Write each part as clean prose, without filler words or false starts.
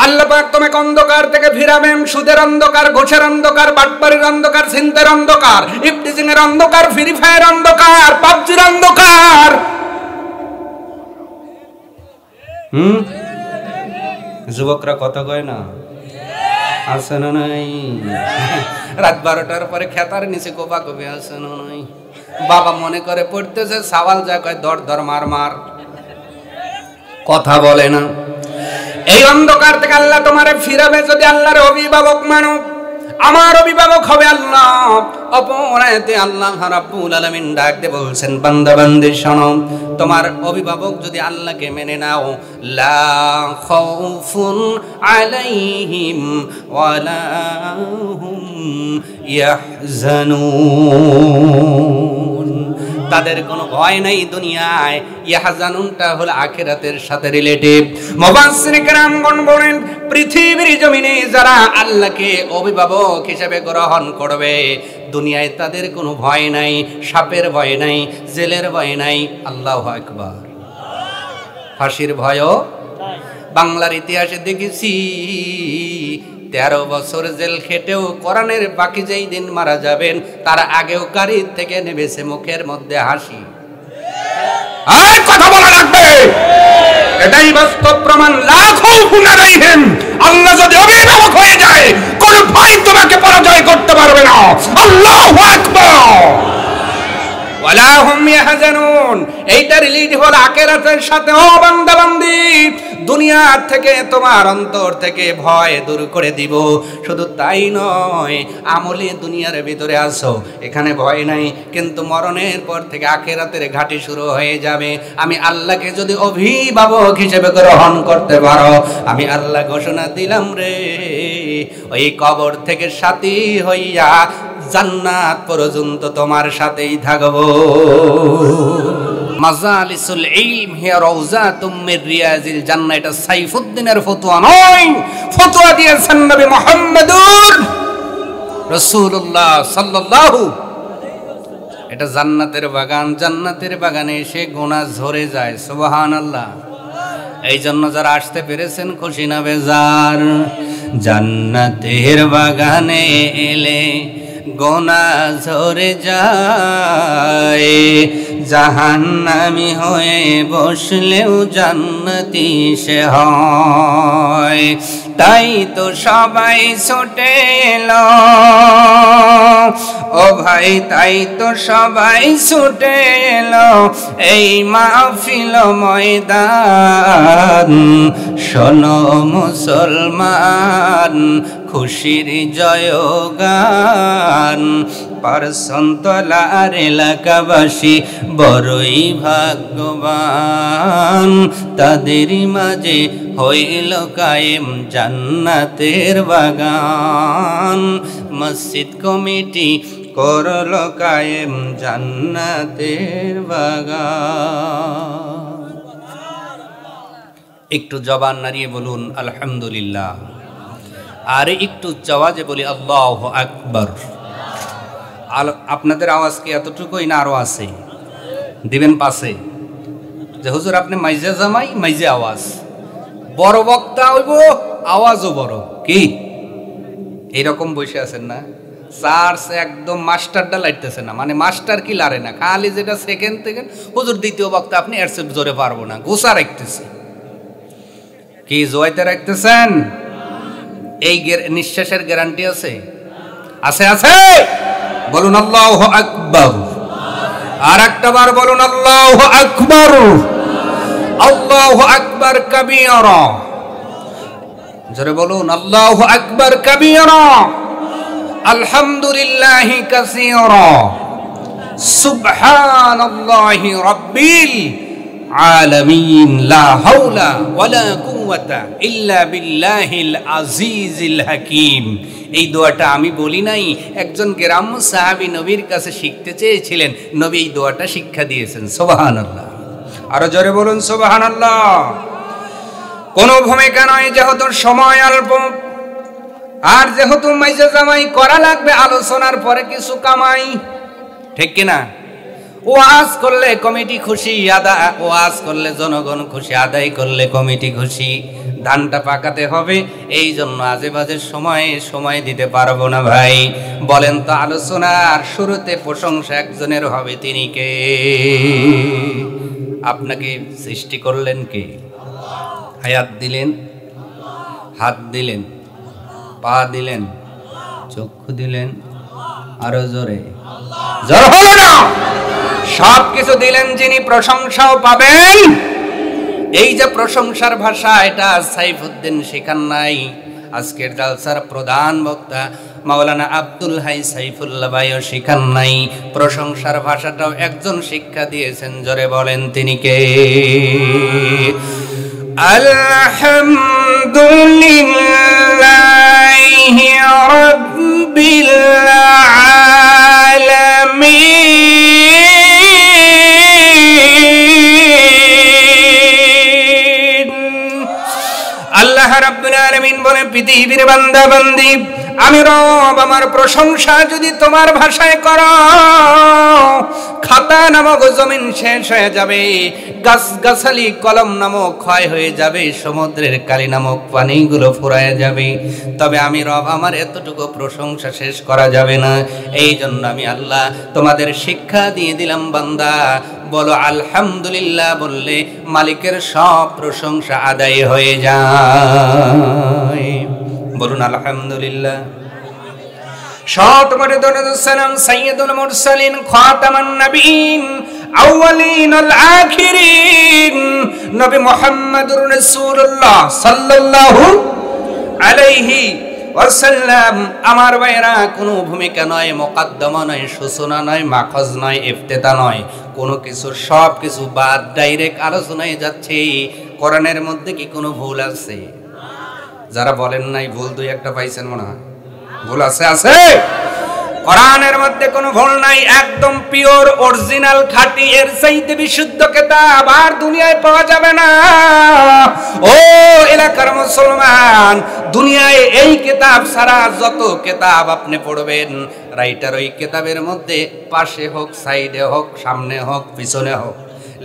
আল্লাহ পাক তোমাকে অন্ধকার থেকে ফিরাবেন। সুদের অন্ধকার, ঘুষের অন্ধকার, বাটপাড়ির অন্ধকার, ছিনতাইয়ের অন্ধকার, ইফটিজিং এর অন্ধকার, ফ্রি ফায়ার অন্ধকার, পাবজির অন্ধকার। যুবকরা কথা কয় না, আছে না নাই? রাত 12টার পরে খেতার নিচে কোপা কবি আছে না নাই? বাবা মনে করে পড়তেছে, সাওয়াল যা কয় দর দর মার মার, কথা বলে না। এই অন্ধকার থেকে আল্লাহ তোমারে ফিরাবে যদি আল্লাহর অভিভাবক মানো। আমার অভিভাবক হবে আল্লাহ। অপরাতে আল্লাহ রাব্বুল আলামিন ডাক দিয়ে বলছেন, বান্দা বান্দি শোনো, তোমার অভিভাবক যদি আল্লাহকে মেনে নাও, লা খাউফুন আলাইহিম ওয়ালা হুম ইয়াহজানুন। তাদের কোনো ভয় নাই দুনিয়ায়। ইয়াহজানুনটা হলো আখিরাতের সাথে রিলেটিভ। মুফাসসির কেরামগণ বলেন, পৃথিবীর জমিনে যারা আল্লাহকে অভিভাবক হিসেবে গ্রহণ করবে, দুনিয়ায় তাদের কোনো ভয় নাই, সাপের ভয় নাই, জেলের ভয় নাই। আল্লাহু আকবার। ফাঁসির ভয়ও বাংলার ইতিহাসে দেখেছি 13 বছর জেল খেটেও কোরআনের বাকি যেই দিন মারা যাবেন তার আগেও গাড়ির থেকে নেমেছে মুখের মধ্যে হাসি। আর কথা বলা লাগবে, এটাই বাস্তব প্রমাণ। লাখো গুনাহ রাইহেন, আল্লাহ যদি অভিভাবক হয়ে যায় কোন ভয় তোমাকে পরাজয় করতে পারবে না। আল্লাহু আকবার। ওয়ালা হুম ইয়াহজানুন। এইটা রিলেট হল আখিরাতের সাথে। ও বান্দা বান্দি, দুনিয়া থেকে তোমার অন্তর থেকে ভয় দূর করে দিব। শুধু তাই নয়, আমলে দুনিয়ার ভিতরে আসো, এখানে ভয় নাই, কিন্তু মরণের পর থেকে আখিরাতের ঘাটি শুরু হয়ে যাবে। আমি আল্লাহকে যদি অভিভাবক হিসেবে গ্রহণ করতে পারো, আমি আল্লাহ ঘোষণা দিলাম রে, ওই কবর থেকে সাথী হইয়া জান্নাত পর্যন্ত তোমার সাথেই থাকবো। মাজালিসুল ইলম হিয়া রাউযাতুম মির রিয়াজিল জান্নাহ। এটা সাইফুদ্দিনের ফতোয়া নয়, ফতোয়া দিয়েছেন নবী মুহাম্মদুর রাসূলুল্লাহ সাল্লাল্লাহু। এটা জান্নাতের বাগান, জান্নাতের বাগানে এসে গুনাহ ঝরে যায়। সুবহানাল্লাহ। এই জন্য যারা আসতে পেরেছেন খুশি না বেজার? জান্নাতের বাগানে এলে গুনাহ ঝরে যায়, জাহান্নামী হয়ে বসলেও জান্নাতি সে হয়। তাই তো সবাই ছুটে এলো ও ভাই, তাই তো সবাই ছুটে এলো এই মাহফিল ময়দান। শোনো মুসলমান, খুশির জয়গান। পারসন্তলার এলাকাবাসী বড়ই ভাগ্যবান, তাদের মাঝে হইল কায়েম জান্নাতের বাগান। মসজিদ কমিটি করল কায়েম জান্নাতের বাগান। একটু জবান নাড়িয়ে বলুন আলহামদুলিল্লাহ, আর একটু আওয়াজে বলি আল্লাহু আকবার। আপনাদের আওয়াজ কি এতটুকুই না আরো আছে? দিবেন পাশে যে হুজুর আপনি মাইজে জামাই, মাইজে আওয়াজ, বড় বক্তা হইব, আওয়াজও বড়। কি এইরকম বসে আছেন না? চার্চ একদম মাস্টারটা লাইতেছে না, মানে মাস্টার কি লারে না, খালি যেটা সেকেন্ড থেকে হুজুর দ্বিতীয় বক্তা আপনি এর চেয়ে জোরে পারবো না, গোসা রাখতেছে। কি জোয়াইতে রাখতেছেন? এই নিঃশ্বাসের গ্যারান্টি আছে? আছে আছে? বলুন আল্লাহু আকবার। আর একটা বার বলুন আল্লাহু আকবার। আল্লাহু আকবার কাবীরা। জোরে বলুন আল্লাহু আকবার কাবীরা, আলহামদুলিল্লাহি কাসীরা, সুবহানাল্লাহি রাব্বিল আলামিন, লা হাওলা ওয়ালা কুওয়াতা ইল্লা বিল্লাহিল আজিজিল হাকীম। এই দোয়াটা আমি বলি নাই, একজন গ্রাম্য সাহাবী নবীর কাছে শিখতে চেয়েছিলেন, নবী এই দোয়াটা শিক্ষা দিয়েছেন। সুবহানাল্লাহ। আরো জোরে বলুন সুবহানাল্লাহ। কোনো ভূমিকা নয়, যেহেতু সময় অল্প, আর যেহেতু মাইজা জামাই করা লাগবে, আলোচনার পরে কিছু কামাই, ঠিক কিনা? ওয়াজ করলে কমিটি খুশি, ওয়াজ করলে জনগণ খুশি, আদায় করলে কমিটি খুশি। ধানটা পাকাতে হবে, এই জন্য আজে বাজে সময় দিতে পারবো না ভাই। বলেন তো আলোচনার শুরুতে প্রশংসা একজনের হবে, তিনি কে? আপনাকে সৃষ্টি করলেন কে? হায়াত দিলেন, হাত দিলেন, পা দিলেন, চক্ষু দিলেন, আরো জোরে জোর হলো না, সব কিছু দিলেন যিনি, প্রশংসাও পাবেন। এই যে প্রশংসার ভাষা, এটা সাইফুদ্দিন শেখান নাই। আজকের জালসার প্রধান বক্তা মাওলানা আব্দুল হাই সাইফুল্লাহ ভাইও শেখান নাই। প্রশংসার ভাষাটাও একজন শিক্ষা দিয়েছেন, জোরে বলেন তিনি কে? আলহামদুলিল্লাহি রাব্বিল আলামিন। আল্লাহ রাব্বুল আলামিন বলে, পৃথিবীর বান্দা বান্দি, আমি রব আমার প্রশংসা যদি তোমার ভাষায় করো, খাতা নামক জমিন শেষ হয়ে যাবে, গাছ গাছালি কলম নামক ক্ষয় হয়ে যাবে, সমুদ্রের কালি নামক পানিগুলো ফুরায় যাবে, তবে আমি রব আমার এতটুকু প্রশংসা শেষ করা যাবে না। এই জন্য আমি আল্লাহ তোমাদের শিক্ষা দিয়ে দিলাম, বান্দা বলো আলহামদুলিল্লাহ, বললে মালিকের সব প্রশংসা আদায় হয়ে যায়। বলুন আলহামদুলিল্লাহ। শত কোটি দরুদ সালাম সাইয়্যিদুল মুরসালিন খাতামান নবীন আউয়ালিন আল আখিরিন নবী মুহাম্মদুর রাসূলুল্লাহ সাল্লাল্লাহু আলাইহি ওয়াসাল্লাম। আমার ভাইরা, কোনো ভূমিকা নয়, মুকদ্দমা নয়, সূচনা নয়, মাখজ নয়, ইফতিতা নয়, কোনো কিছু, সব কিছু বাদ, ডাইরেক্ট আলোচনায় যাচ্ছে। কোরআনের মধ্যে কি কোনো ভুল আছে? যারা বলেন নাই ভুল দুই একটা পাইছেন মনে হয়, ভুল আছে? আছে। কোরআনের মধ্যে কোনো ভুল নাই, একদম পিওর অরিজিনাল খাঁটি, এর চাইতে বিশুদ্ধ কিতাব আর দুনিয়ায় পাওয়া যাবে না। ও এলাকার মুসলমান, দুনিয়ায় এই কিতাব ছাড়া যত কিতাব আপনি পড়বেন, রাইটার ওই কিতাবের মধ্যে পাশে হোক, সাইডে হোক, সামনে হোক, পিছনে হোক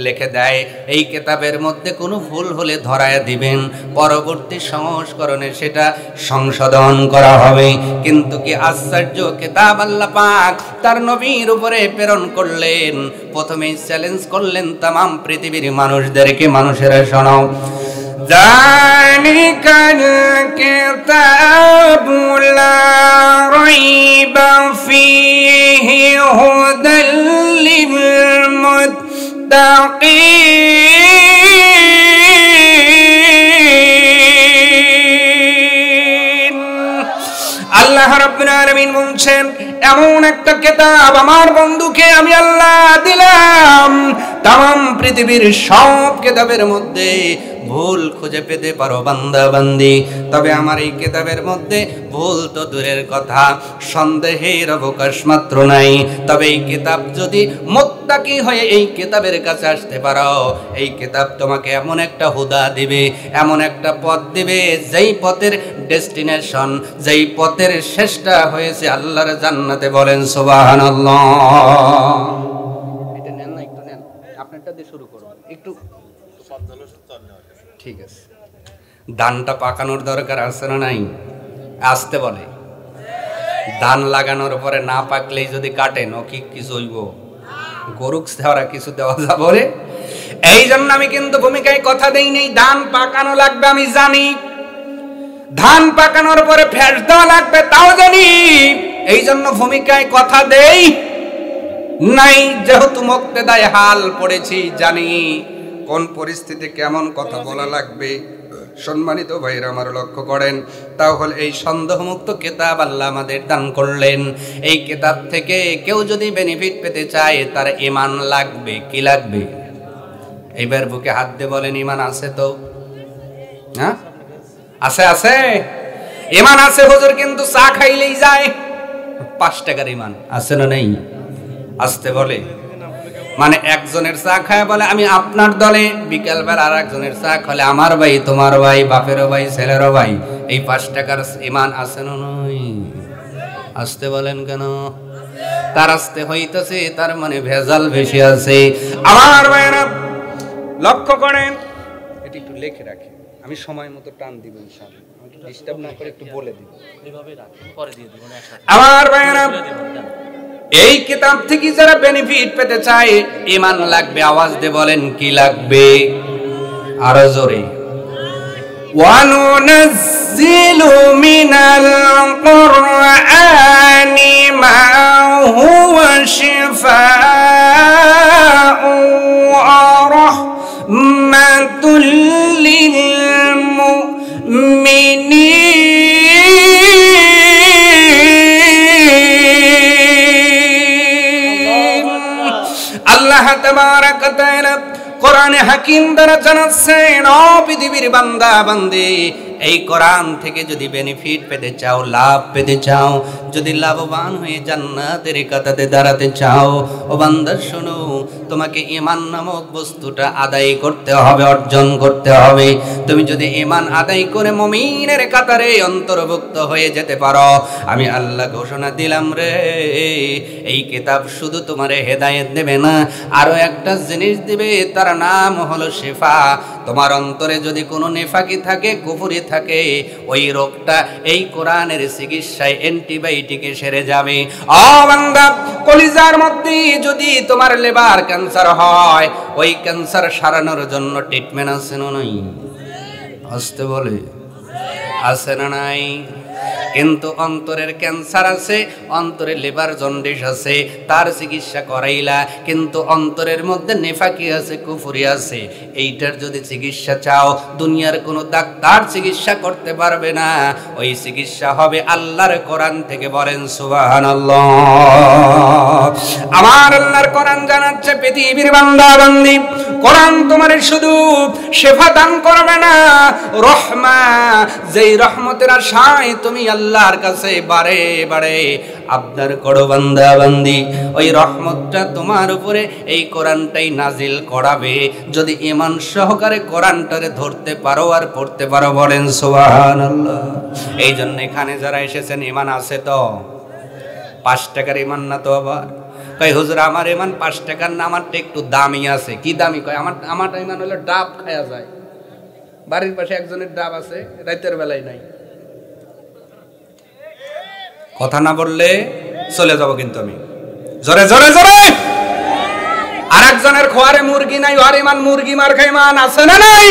লিখে দেয়, এই কিতাবের মধ্যে কোনো ভুল হলে ধরায় দিবেন, পরবর্তী সংস্করণে সেটা সংশোধন করা হবে। কিন্তু কি আশ্চর্য কিতাব আল্লাহ পাক তার নবীর উপরে প্রেরণ করলেন, প্রথমেই চ্যালেঞ্জ করলেন তামাম পৃথিবীর মানুষদেরকে, মানুষেরা শোনাও, যালিকাল কিতাবু লা রাইবা ফীহি হুদাল লিল মুত্তাকিন। আল্লাহ রাব্বুল আলামিন বলছেন, এমন একটা কিতাব আমার বন্ধুকে আমি আল্লাহ দিলাম, তাম পৃথিবীর সব কিতাবের মধ্যে ভুল খুঁজে পেতে পারো বান্দা বান্দি, তবে আমার এই কিতাবের মধ্যে ভুল তো দূরের কথা, সন্দেহের অবকাশ মাত্র নাই। তবে এই কিতাব যদি মুত্তাকি হয়ে এই কিতাবের কাছে আসতে পারো, এই কিতাব তোমাকে এমন একটা হুদা দিবে, এমন একটা পথ দিবে, যেই পথের ডেস্টিনেশন, যেই পথের শেষটা হয়েছে আল্লাহর জান্নাতে। বলেন সুবহানাল্লাহ। এটা নেন না, একটু নেন, আপনারটা দিয়ে শুরু করুন একটু। ঠিক আছে, ধানটা পাকানোর দরকার আছে না নাই? আসতে বলে, ধান লাগানোর পরে না পাকলেই যদি কাটেন, ও কি কিছু হইব? গরুক দেওয়া কিছু দেওয়া যাবে? এই জন্য আমি কিন্তু ভূমিকায় কথা দেই নেই, ধান পাকানো লাগবে আমি জানি, ধান পাকানোর পরে ফেস দেওয়া লাগবে তাও জানি, এই জন্য ভূমিকায় কথা দেই নাই। যেহেতু মুক্তেদায় হাল পড়েছি, জানি কোন পরিস্থিতি কেমন কথা বলা লাগবে। সম্মানিত ভাইরা আমার, লক্ষ্য করেন, তাহলে এই সন্দেহমুক্ত কিতাব আল্লাহ আমাদের দান করলেন। এই কিতাব থেকে কেউ যদি বেনিফিট পেতে চায়, তার ঈমান লাগবে। কি লাগবে? এইবার বুকে হাত দিয়ে বলেন, ঈমান আছে তো? হ্যাঁ, আছে আছে, ঈমান আছে হুজুর, কিন্তু চা খাইলেই যায়। 5 টাকার ঈমান আছে না নেই? আসতে বলে, মানে একজনের চা খায় বলে আমি আপনার দলে, বিকেল বেলা আর একজনের চা খালে আমার ভাই, তোমার ভাই, বাপেরও ভাই, ছেলেরও ভাই। এই 5 টাকার ঈমান আছে না নয়? আসতে বলেন কেন? তার আসতে হইতেছে, তার মানে ভেজাল বেশি আছে। আমার ভাইরা লক্ষ্য করেন, এটি একটু লিখে রাখি, আমি সময় মতো টান দিব ইনশাআল্লাহ, আমাকে ডিস্টার্ব না করে একটু বলে দিব। এইভাবে রাখুন, পরে দিয়ে দিব না একসাথে। আমার ভাইরা, এই কিতাব থেকে যারা বেনিফিট পেতে চায় ঈমান লাগবে। আওয়াজ দিয়ে বলেন কি লাগবে? আরো জোরে। ওয়ানুনাজ্জিলু মিনাল কুরআনি মা হুয়া শিফাa'u ওয়া রাহমাতুল লিল মুমিনিন। আল্লাহ তাবারাক ওয়া তাআলা কোরআনে হাকিম দ্বারা জানাচ্ছেন, ও পৃথিবীর বান্দা বান্দি, এই কোরআন থেকে যদি বেনিফিট পেতে চাও, লাভ পেতে চাও, যদি লাভবান হয়ে জান্নাতের কাতারে দাঁড়াতে চাও, ও বান্দা শোনো, তোমাকে ঈমান নামক বস্তুটা আদায় করতে হবে, অর্জন করতে হবে। তুমি যদি ঈমান আদায় করে মুমিনের কাতারে অন্তর্ভুক্ত হয়ে যেতে পারো, আমি আল্লাহ ঘোষণা দিলাম রে, এই কিতাব শুধু তোমারে হেদায়েত দেবে না, আরো একটা জিনিস দিবে, তার নাম হলো শিফা। তোমার অন্তরে যদি কোনো নেফাকি থাকে, কুফরি থাকে, ওই রোগটা এই কোরআনের চিকিৎসায় অ্যান্টিবায়োটিকে সেরে যাবে। ও বান্দা, কলিজার মধ্যে যদি তোমার লিভার ক্যান্সার হয়, ওই ক্যান্সার সারানোর জন্য ট্রিটমেন্ট আছে না নাই? আসতে বলে আছে না নাই? কিন্তু অন্তরের ক্যান্সার আছে, অন্তরের লিভার জন্ডিস আছে, তার চিকিৎসা করাইলা, কিন্তু অন্তরের মধ্যে নেফাকি আছে, কুফরি আছে, এইটার যদি চিকিৎসা চাও, দুনিয়ার কোনো ডাক্তার চিকিৎসা করতে পারবে না। ওই চিকিৎসা হবে আল্লাহর কোরআন থেকে। বলেন সুবহানাল্লাহ। আমার আল্লাহর কোরআন জানাচ্ছে, পৃথিবীর বান্দা বান্দি, কোরআন তোমার শুধু শেফা দান করবে না, রহমা, যেই রহমতের আশায় তুমি আল্লাহর কাছে বারে বারে আবদার করো বান্দা বান্দি, ওই রহমতটা তোমার উপরে এই কোরআনটাই নাজিল করাবে, যদি ঈমান সহকারে কোরআনটারে ধরতে পারো আর পড়তে পারো। বলেন সুবহানাল্লাহ। এই জন্য এখানে যারা এসেছেন, ঈমান আছে তো? 5 টাকার ঈমান না তো? আবার কয় হুজুর আমার ঈমান 5 টাকার না, আমারটা একটু দামি আছে। কি দামি? কয় আমার ঈমান হলো ডাব খায়া যায়। বাড়ির পাশে একজনের ডাব আছে, রাতের বেলায় নাই। কথা না বললে চলে যাব কিন্তু আমি। জোরে জোরে জোরে। আর একজনের খোয়ারে মুরগি নাই, ওর ঈমান মুরগি মার খায়। ঈমান আছে না নাই?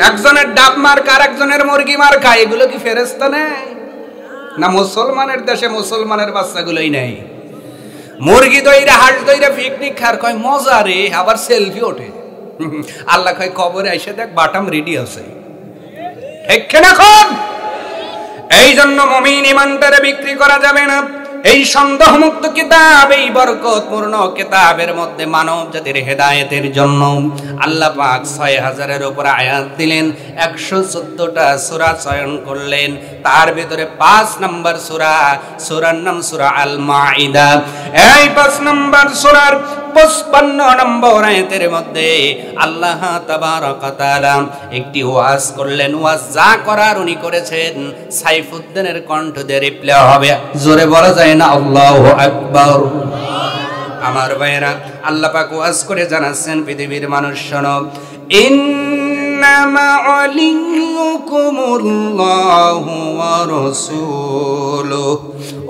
একজনের ডাব মার, আর একজনের মুরগি মার খায়। এগুলো কি ফেরেশতা নেই না? মুসলমানের দেশে মুসলমানের বাচ্চাগুলোই নেই। মুরগি দইরা, হাঁস দইরা পিকনিক খার, কয় মজা রে, আবার সেলফি ওঠে। আল্লাহ কয় কবরে আইসা দেখ, বাটাম রেডি আছে। ঠিক না? এই জন্য মুমিন ঈমানটারে বিক্রি করা যাবে না। এই সন্দেহমুক্ত কিতাব, এই বরকতপূর্ণ কিতাবের মধ্যে মানব জাতির হেদায়েতের জন্য আল্লাহ পাক ৬০০০-এর উপর আয়াত দিলেন, ১১৪টা সূরা চয়ন করলেন। তার ভিতরে ৫ নম্বর সূরার নাম সূরা আল মাইদা। এই ৫ নম্বর সূরার ৫৫ নম্বর আয়াতের মধ্যে আল্লাহ তাবারক ওয়া তাআলা একটি ওয়াজ করলেন। ওয়াজ যা করার উনি করেছেন, সাইফুদ্দিনের কণ্ঠ দিয়ে রিপ্লে হবে। জোরে বলা যায় না আল্লাহু আকবার? আমার ভাইরা, আল্লাহ পাক ওয়াজ করে জানাচ্ছেন, পৃথিবীর মানুষ শোনো, ইন্নামা ওয়ালিয়ুকুমুল্লাহু ওয়া রাসূলুহু।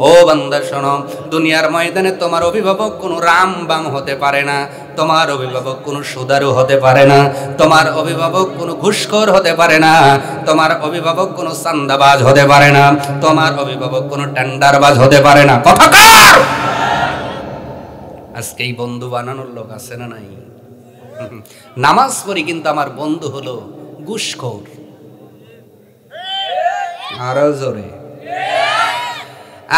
ও বান্দা শোনো, দুনিয়ার ময়দানে তোমার অভিভাবক কোনো রামবাম হতে পারে না, তোমার অভিভাবক কোনো সুদারু হতে পারে না, তোমার অভিভাবক কোনো ঘুষখোর হতে পারে না, তোমার অভিভাবক কোনো চান্দাবাজ হতে পারে না, তোমার অভিভাবক কোনো টেন্ডারবাজ হতে পারে না। কথা কার? আজকে এই বন্ধু বানানোর লোক আছে না নাই? নামাজ পড়ি কিন্তু আমার বন্ধু হলো ঘুষখোর। আরো জোরে।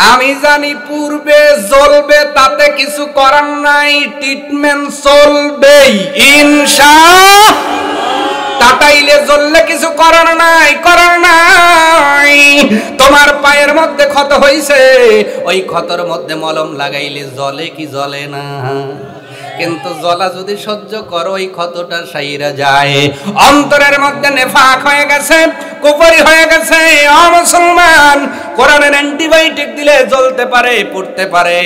আমি জানি পূর্বে জ্বলবে, তাতে কিছু করার নাই, ট্রিটমেন্ট চলবেই ইনশাআল্লাহ। তাতাইলে জ্বললে কিছু করার নাই, করার নাই। তোমার পায়ের মধ্যে ক্ষত হইছে, ওই ক্ষতর মধ্যে মলম লাগাইলে জ্বলে কি জ্বলে না? কিন্তু জ্বলা যদি সহ্য করো, ওই ক্ষতটা সাইরা যায়। অন্তরের মধ্যে নেফাক হয়ে গেছে, কুফরি হয়ে গেছে, অমুসলমান, কোরআনের অ্যান্টিবায়োটিক দিলে জ্বলতে পারে, পড়তে পারে,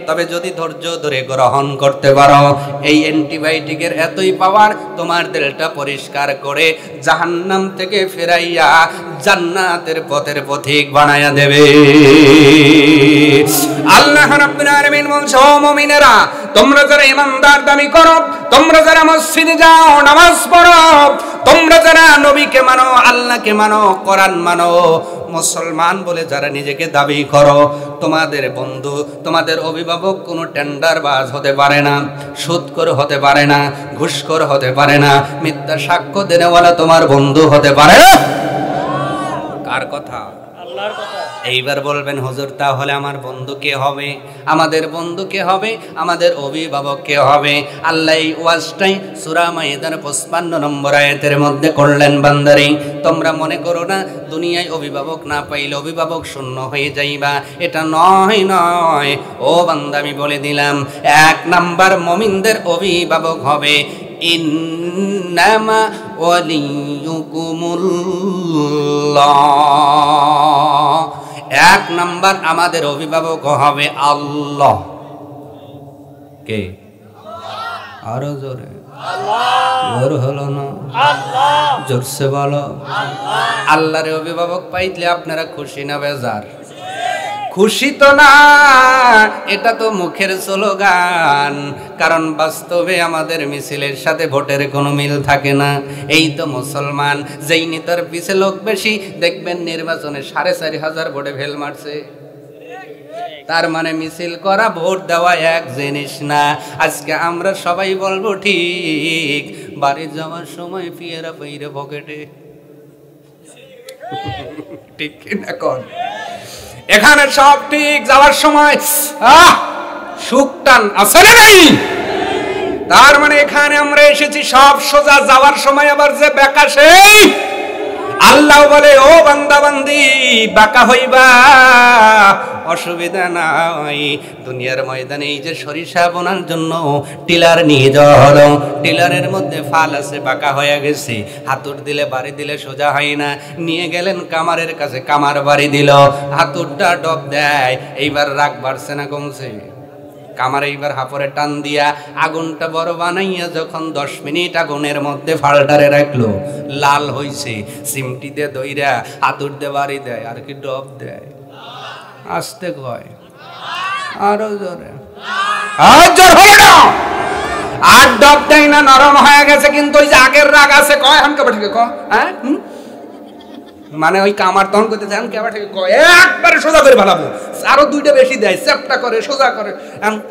তবে যদি ধৈর্য ধরে গ্রহণ করতে পারো এই অ্যান্টিবায়োটিকের এতই পাওয়ার তোমার দিলটা পরিষ্কার করে জাহান্নাম থেকে ফেরাইয়া জান্নাতের পথের পথিক বানায়া দেবে। আল্লাহ রাব্বুল আলামিন বলছে, ও মুমিনেরা, তোমরা যারা ইমানদার দাবি করো, তোমরা যারা মসজিদে যাও, নামাজ পড়ো, তোমরা যারা নবীকে মানো, আল্লাহকে মানো, কোরআন মানো, মুসলমান বলে যারা নিজেকে দাবি করো, তোমাদের বন্ধু, তোমাদের অভিভাবক কোনো টেন্ডারবাজ হতে পারে না, সুদখোর হতে পারে না, ঘুষখোর হতে পারে না, মিথ্যা সাক্ষ্য দেনেওয়ালা তোমার বন্ধু হতে পারে না। কার কথা? আল্লাহর কথা। এইবার বলবেন, হুজুর তাহলে আমার বন্ধু কে হবে? আমাদের বন্ধু কে হবে? আমাদের অভিভাবক কে হবে? আল্লাহ এই ওয়াজটাই সূরা মাইদার 55 নম্বর আয়াতের মধ্যে করলেন, বান্দারে তোমরা মনে করো না দুনিয়ায় অভিভাবক না পাইলে অভিভাবক শূন্য হয়ে যাইবা, এটা নয়। ও বান্দা, আমি বলে দিলাম, 1 নাম্বার মুমিনদের অভিভাবক হবে ইন্নামা ওয়ালিয়ুকুমুল্লাহ। 1 নাম্বার আমাদের অভিভাবক হবে আল্লাহ। কে? আরো জোরে। জোর হলো না? জোরসে বলো। আল্লাহর অভিভাবক পাইলে আপনারা খুশি না বেজার? খুশি তো না, এটা তো মুখের স্লোগান, কারণ বাস্তবে আমাদের মিছিলের সাথে ভোটের কোনো মিল থাকে না। এই তো মুসলমান, যেই নেতার পিছে লোক বেশি, দেখবেন নির্বাচনে 4,500 ভোটে ফেল মারছে। তার মানে মিছিল করা, ভোট দেওয়া এক জিনিস না। আজকে আমরা সবাই বলবো ঠিক, বাড়ি যাওয়ার সময় পিয়েরা পইরে পকেটে, ঠিক কিনা কোন? এখানে সব ঠিক, যাওয়ার সময় সুখ টান আছে না নাই? তার মানে এখানে আমরা এসেছি সব সোজা, যাওয়ার সময় আবার যে বেকা সেই। আল্লাহ বলে, ও বান্দা বান্দি, বাঁকা হইবা, অসুবিধা নাই। দুনিয়ার ময়দানে এই যে সরিষা বোনার জন্য টিলার নিয়ে যাওয়া হলো, টিলারের মধ্যে ফাল আছে, বাঁকা হয়ে গেছে, হাতুড় দিলে বাড়ি দিলে সোজা হয় না। নিয়ে গেলেন কামারের কাছে, কামার বাড়ি দিল, হাতুড়টা ডব দেয়। এইবার রাগ বাড়ছে না কমছে? কামার এইবার হাপরে টান দিয়া আগুনটা বড় বানাইয়া যখন 10 মিনিট আগুনের মধ্যে ফালটারে রাখলো, লাল হইছে, সিমটি দিয়ে দইরা হাতুড় দিয়ে বাড়ি দেয়, আর কি ডব দেয়, আস্তে কয়, আরো জোরে, আর জোর হলো না, আর ডব দেয় না, নরম হয়ে গেছে, কিন্তু ওই যে আগের রাগ আছে, কয় হামকে বেঠে কয়, হ্যাঁ, মানে ওই কামার তখন করতে চান কে আবার কয় একবারে সোজা করে ভালাবো, আরো 2টা বেশি দেয়, চ্যাপটা করে, সোজা করে।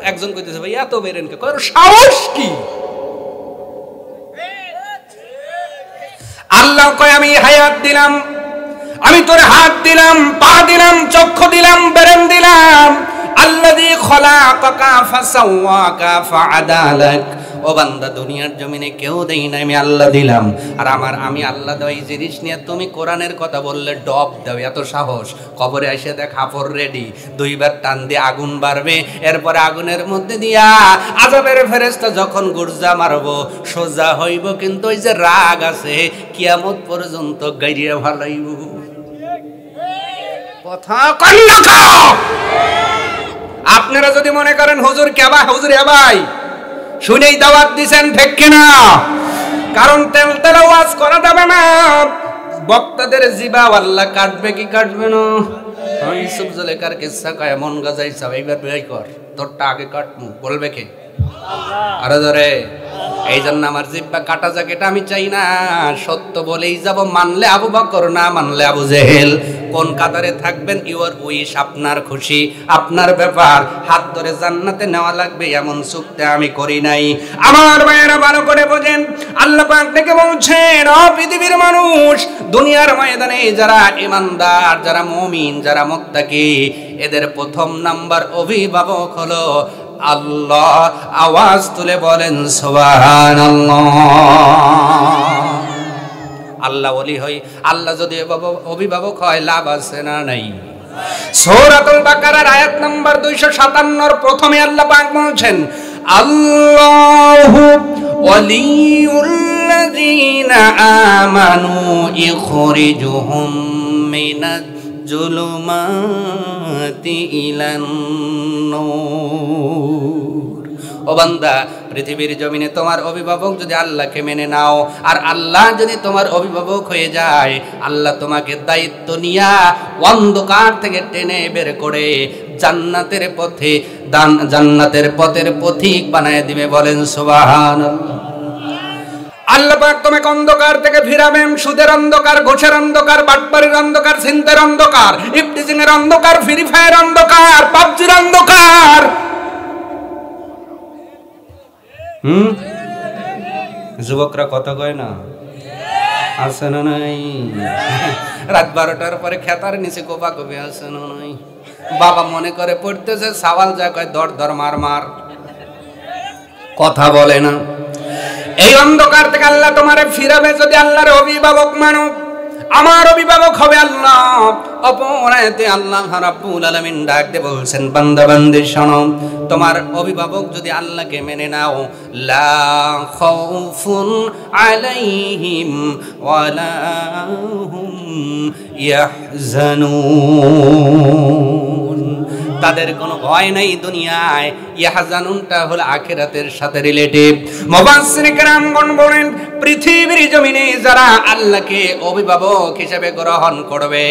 একজন কইতেছে, ভাই এত বেরেন কে? কয় সাহস কি? আল্লাহ কয়, আমি হায়াত দিলাম, আমি তোরে হাত দিলাম, পা দিলাম, চক্ষু দিলাম, বেরেন দিলাম। আল্লাযী খলাকাকা ফাসাওয়াকা ফাআদালাক। ও বান্দা, দুনিয়ার জমিনে কেউ দেই না, আমি আল্লাহ দিলাম। আর আমি আল্লাহ দেওয়া এই জিনিস নিয়ে তুমি কোরআনের কথা বললে ডব দাও, এত সাহস? কবরে এসে দেখ হাফর রেডি, 2 বার টান দিয়ে আগুন বাড়বে, এরপরে আগুনের মধ্যে দিয়া আযাবের ফেরেশতা যখন গুরজা মারবো সোজা হইব, কিন্তু ওই যে রাগ আছে কিয়ামত পর্যন্ত গাইরিয়া ভালাইব। কথা কই না? আপনারা যদি মনে করেন হুজুর কেবা, হুজুর এ ভাই শুনেই দাওয়াত দিছেন, ঠিক কিনা? কারণ তেল ওয়াজ করা যাবে না, বক্তাদের জিবা আল্লাহ কাটবে কি কাটবে না? ইউসুফ জুলেখার কিসসা কয়, মন গাজাইছা, এইবার বের কর, তোরটা আগে কাটমু, বলবে কে? আল্লাহ। আরে ধরে, এই জন্য আমার জিব্বা কাটা যাক, এটা আমি চাই না। সত্য বলেই যাব, মানলে আবু বকর, না মানলে আবু জেহেল। কোন কাতারে থাকবেন ইউর উইশ, আপনার খুশি, আপনার ব্যাপার। হাত ধরে জান্নাতে নেওয়া লাগবে এমন চুক্তি আমি করি নাই। আমার ভাইয়েরা ভালো করে বোঝেন, আল্লাহ পাক থেকে বলছেন, ও পৃথিবীর মানুষ, দুনিয়ার ময়দানে যারা ইমানদার, যারা মুমিন, যারা মুত্তাকি, এদের প্রথম নাম্বার অভিভাবক হলো আল্লাহ। আওয়াজ তুলে বলেন সুবহানাল্লাহ। আল্লাহ ওলি হই, আল্লাহ যদি অভিভাবক হয়, লাভ আছে না নাই? সূরাতুল বাকারার আয়াত নাম্বার 257 প্রথমে আল্লাহ পাক বলছেন, আল্লাহু ওয়ালিউল্লাযীনা আমানু ইখরিজুহুম মিনাদ জুলুমাতি ইলান নূর। ও বান্দা, পৃথিবীর জমিনে তোমার অভিভাবক যদি আল্লাহকে মেনে নাও, আর আল্লাহ যদি তোমার অভিভাবক হয়ে যায়, আল্লাহ তোমাকে দায়িত্ব নিয়া অন্ধকার থেকে টেনে বের করে জান্নাতের পথে জান্নাতের পথের পথিক বানায় দিবে। বলেন সুবহানাল্লাহ। আল্লাহ পাক তোমাকে অন্ধকার থেকে ফিরাবেন। সুদের অন্ধকার, ঘুষের অন্ধকার, বাটপাড়ির অন্ধকার, ছিনতাইয়ের অন্ধকার, ইফটিজিংয়ের অন্ধকার, ফ্রি ফায়ার অন্ধকার, পাবজির অন্ধকার। যুবকরা কথা কয় না, আছে না নাই? রাত 12টার পরে খেতার নিচে কোপা কপি আছে না নাই? বাবা মনে করে পড়তেছে, সাওয়াল যা কয় দর দর মার মার, কথা বলে না। এই অন্ধকার থেকে আল্লাহ তোমারে ফিরাবে যদি আল্লাহর অভিভাবক মানো। আমার অভিভাবক হবে আল্লাহ। অপরাতে আল্লাহ রাব্বুল আলামিন ডাক দিয়ে বলছেন, বান্দা বান্দি শোনো, তোমার অভিভাবক যদি আল্লাহকে মেনে নাও, লা খাউফুন আলাইহিম ওয়ালা হুম ইয়াহজানুন। তাদের কোনো ভয় নাই দুনিয়ায়। ইয়াহজানুনটা হলো আখিরাতের সাথে রিলেটিভ। মুফাসসিরিন কেরামগণ বলেন, পৃথিবীর জমিনে যারা আল্লাহকে অভিভাবক হিসেবে গ্রহণ করবে,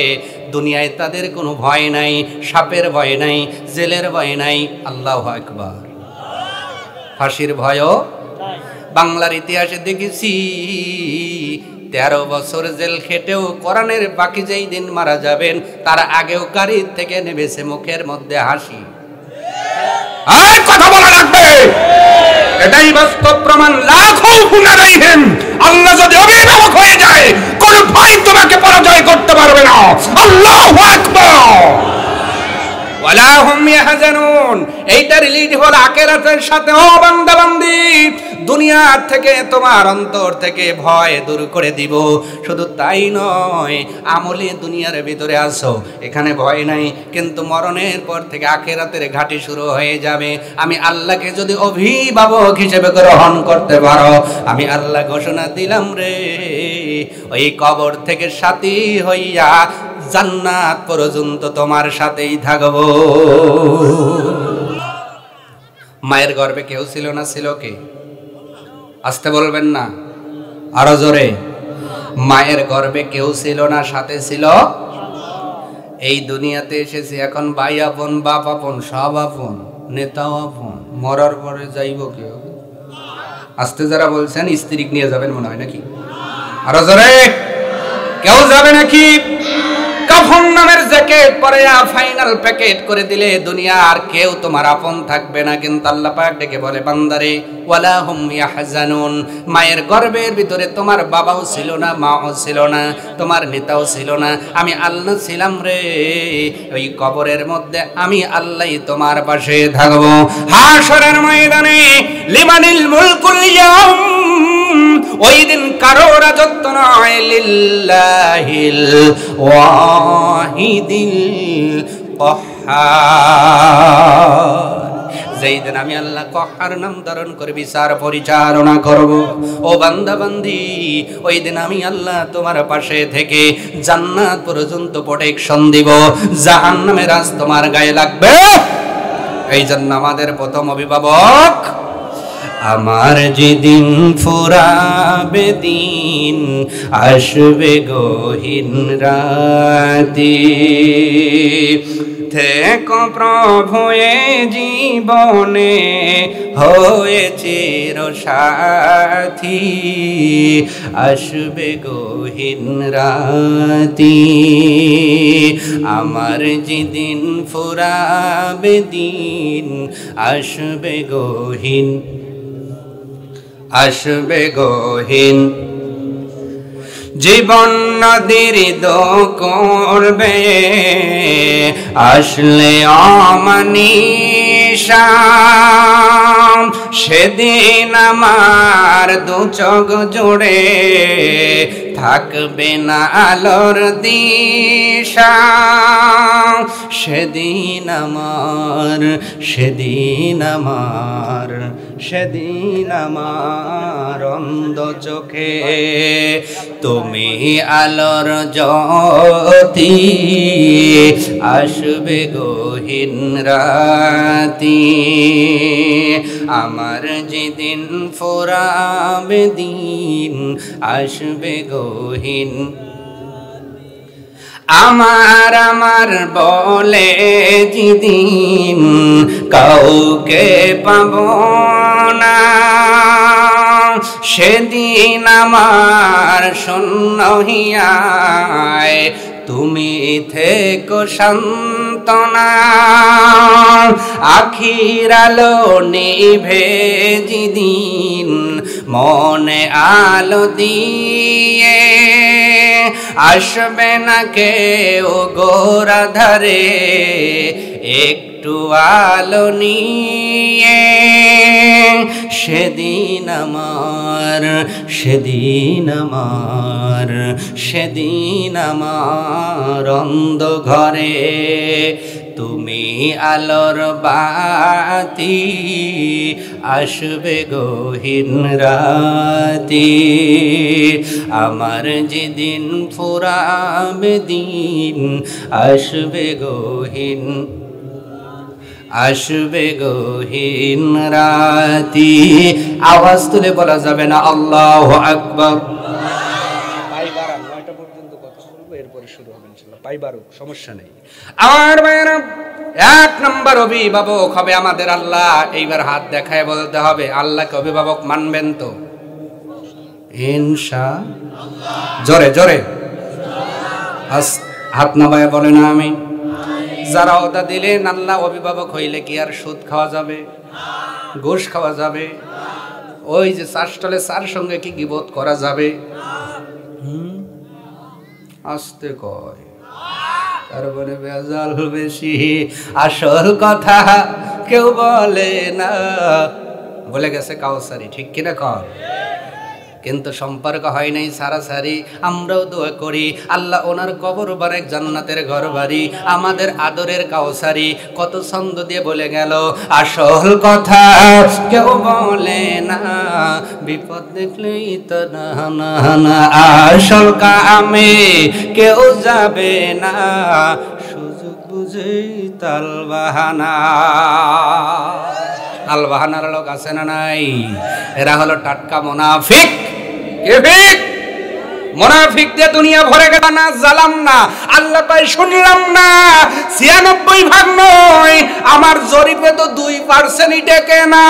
দুনিয়ায় তাদের কোনো ভয় নাই, সাপের ভয় নাই, জেলের ভয় নাই। আল্লাহু আকবার। ফাঁসির ভয়ও বাংলার ইতিহাসে দেখেছি, 13 বছর জেল খেটেও কোরআনের বাকি যেই দিন মারা যাবেন তার আগেও গাড়ির থেকে নেমেছে মুখের মধ্যে হাসি। আর কথা বলা লাগবে, এটাই বাস্তব প্রমাণ। লা খাউফুন আলাইহিম, আল্লাহ যদি অভিভাবক হয়ে যায়, কোন ভয় তোমাকে পরাজয় করতে পারবে না। আল্লাহু আকবার। ওয়ালা হুম ইয়াহজানুন, এইটা রিলেট হল আখিরাতের সাথে। ও বান্দা বান্দি, দুনিয়া থেকে তোমার অন্তর থেকে ভয় দূর করে দিব। শুধু তাই নয়, আমলে দুনিয়ার ভিতরে আসো, এখানে ভয় নাই, কিন্তু মরণের পর থেকে আখিরাতের ঘাটি শুরু হয়ে যাবে। আমি আল্লাহকে যদি অভিভাবক হিসেবে গ্রহণ করতে পারো, আমি আল্লাহ ঘোষণা দিলাম রে, ওই কবর থেকে সাথী হইয়া জান্নাত পর্যন্ত তোমার সাথেই থাকবো। মায়ের গর্ভে কেউ ছিল না, ছিল কে? আসতে বলবেন না, আরো জোরে। মায়ের গর্ভে কেউ ছিল না, সাথে ছিল। এই দুনিয়াতে এসেছি, এখন ভাই আপন, বাপ আপন, সব আপন, নেতাও আপন। মরার পরে যাইব কেউ? আসতে যারা বলছেন স্ত্রী নিয়ে যাবেন মনে হয় নাকি? আরো জোরে, কেউ যাবে নাকি? কাফন নামের জ্যাকেট পরে ফাইনাল প্যাকেট করে দিলে দুনিয়া আর কেউ তোমার আপন থাকবে না। কিন্তু আল্লাহ পাক ডেকে বলে, বান্দারে, ওয়ালা হুম ইয়াহজানুন, মায়ের গর্ভের ভিতরে তোমার বাবাও ছিল না, মাও ছিল না, তোমার নেতাও ছিল না, আমি আল্লাহ ছিলাম রে। ওই কবরের মধ্যে আমি আল্লাহই তোমার পাশে থাকবো। হাশরের ময়দানে লিমানিল মুলকুল ইয়াউম, ওই দিন কারো রাজত্ব নয়, লিল্লাহিল ওয়াহিদিল কাহ্হার। যেই দিন আমি আল্লাহ কাহ্হার নাম ধারণ করে বিচার পরিচালনা করব। ও বান্দা বান্দি, ওই দিন আমি আল্লাহ তোমার পাশে থেকে জান্নাত পর্যন্ত প্রোটেকশন দিব, জাহান্নামের আজ তোমার গায়ে লাগবে। এই জন্য আমাদের প্রথম অভিভাবক, আমার যেদিন ফুরাবে দিন, আসবে গহীন রাতে, থেকো প্রভু এ জীবনে হয়ে চির সাথী, আসবে গহীন রাতে। আমার যেদিন ফুরাবে দিন, আসবে গহীন, আসবে গহীন, জীবন নদীর দো করবে, আসলে অমানিশা। সেদিন আমার দু চোখ জুড়ে থাকবে না আলোর দিশা। সেদিন আমার, সেদিন আমার, সেদিন আমার অন্ধ চোখে তুমি আলোর জ্যোতি, আসবে গহীন রাতি। আমার যেদিন ফুরাবে দিন, আসবে গহীন। আমার আমার বলে যেদিন কাউকে পাব না, সেদিন আমার শূন্য হিয়ায় তুমি থেকো সান্তনা। আখির আলো নিভে যেদিন মনে আলো দিয়ে, আসবে না কেউ গোরা ধারে একটু আলো নিয়ে। সেদিন আমার, সেদিন আমার, সেদিন আমার অন্ধ ঘরে তুমি আলোর বাতি, আসবে গহীন রাতি। আমার যেদিন ফুরাবে দিন, আসবে গহীন, আসবে গহীন রাতি। আওয়াজ তুলে বলা যাবে না আল্লাহু আকবার। পাই বাড়ান 9টা পর্যন্ত কথা বলবো, এরপরে শুরু হবে ইনশাআল্লাহ। পাই বাড়ুক, সমস্যা নেই। আমার ভাইরা, এক নম্বর অভিভাবক হবে আমাদের আল্লাহ। এইবার হাত দেখায় বলতে হবে আল্লাহকে অভিভাবক মানবেন তো? ইনশাআল্লাহ। জোরে জোরে হাত নামায় বলে না আমি। যারা ওটা দিলেন আল্লাহ অভিভাবক হইলে কি আর সুদ খাওয়া যাবে, ঘুষ খাওয়া যাবে? ওই যে চারটলে চার সঙ্গে কি গীবত করা যাবে? আস্তে কয়, তারপরে বেজাল বেশি, আসল কথা কেউ বলে না। বলে গেছে কাউসারি, ঠিক কিনা কর? কিন্তু সম্পর্ক হয় নাই সারাসারি। আমরাও দোয়া করি আল্লাহ ওনার কবর বারেক জান্নাতের ঘর বাড়ি, আমাদের আদরের কাউসারি। কত ছন্দ দিয়ে বলে গেল, আসল কথা কেউ বলে না, বিপদ দেখলেই তো না না না, আসল কামে কেউ যাবে না, সুযোগ বুঝেই তাল বাহানা। তাল বাহানার লোক আছে না নাই? এরা হলো টাটকা মুনাফিক। মুনাফিক দিয়ে দুনিয়া ভরে গেল না, জালাম না। আল্লাহ তাই শুনলাম না ৯৬% নয়, আমার জরিপে তো 2%ই টেকে না।